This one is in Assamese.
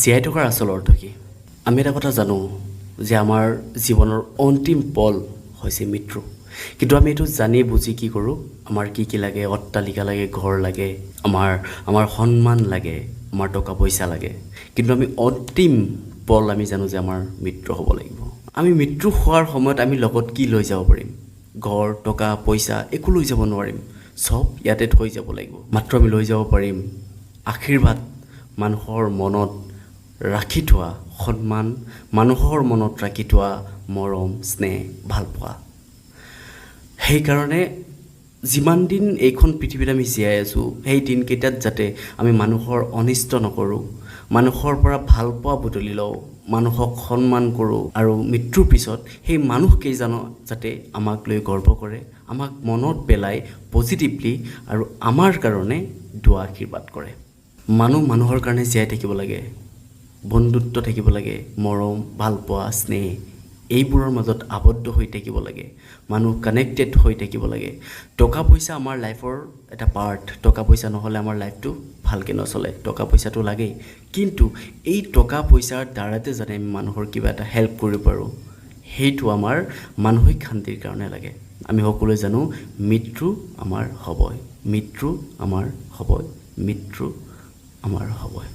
জীয়াই থকাৰ আচল অৰ্থ কি? আমি এটা কথা জানো যে আমাৰ জীৱনৰ অন্তিম পল হৈছে মৃত্যু। কিন্তু আমি এইটো জানি বুজি কি কৰোঁ, আমাৰ কি কি লাগে, অট্টালিকা লাগে, ঘৰ লাগে, আমাৰ সন্মান লাগে, আমাৰ টকা পইচা লাগে। কিন্তু আমি অন্তিম পল আমি জানো যে আমাৰ মৃত্যু হ'ব লাগিব। আমি মৃত্যু হোৱাৰ সময়ত আমি লগত কি লৈ যাব পাৰিম? ঘৰ, টকা, পইচা একো লৈ যাব নোৱাৰিম। চব ইয়াতে থৈ যাব লাগিব। মাত্ৰ আমি লৈ যাব পাৰিম আশীৰ্বাদ, মানুহৰ মনত ৰাখি থোৱা সন্মান, মানুহৰ মনত ৰাখি থোৱা মৰম, স্নেহ, ভালপোৱা। সেইকাৰণে যিমান দিন এইখন পৃথিৱীত আমি জীয়াই আছোঁ, সেই দিনকেইটাত যাতে আমি মানুহৰ অনিষ্ট নকৰোঁ, মানুহৰ পৰা ভালপোৱা বুটলি লওঁ, মানুহক সন্মান কৰোঁ, আৰু মৃত্যুৰ পিছত সেই মানুহকেইজনে যাতে আমাক লৈ গৰ্ব কৰে, আমাক মনত পেলাই পজিটিভলি আৰু আমাৰ কাৰণে দুৱা আশীৰ্বাদ কৰে। মানুহৰ কাৰণে জীয়াই থাকিব লাগে, বন্ধুত্ব থাকিব লাগে, মৰম, ভালপোৱা, স্নেহ এইবোৰৰ মাজত আবদ্ধ হৈ থাকিব লাগে, মানুহ কানেক্টেড হৈ থাকিব লাগে। টকা পইচা আমাৰ লাইফৰ এটা পাৰ্ট। টকা পইচা নহ'লে আমাৰ লাইফটো ভালকৈ নচলে। টকা পইচাটো লাগেই, কিন্তু এই টকা পইচাৰ দ্বাৰাতে যাতে আমি মানুহৰ কিবা এটা হেল্প কৰিব পাৰোঁ, সেইটো আমাৰ মানসিক শান্তিৰ কাৰণে লাগে। আমি সকলোৱে জানো মৃত্যু আমাৰ হ'বই, মৃত্যু আমাৰ হ'বই, মৃত্যু আমাৰ হ'বই।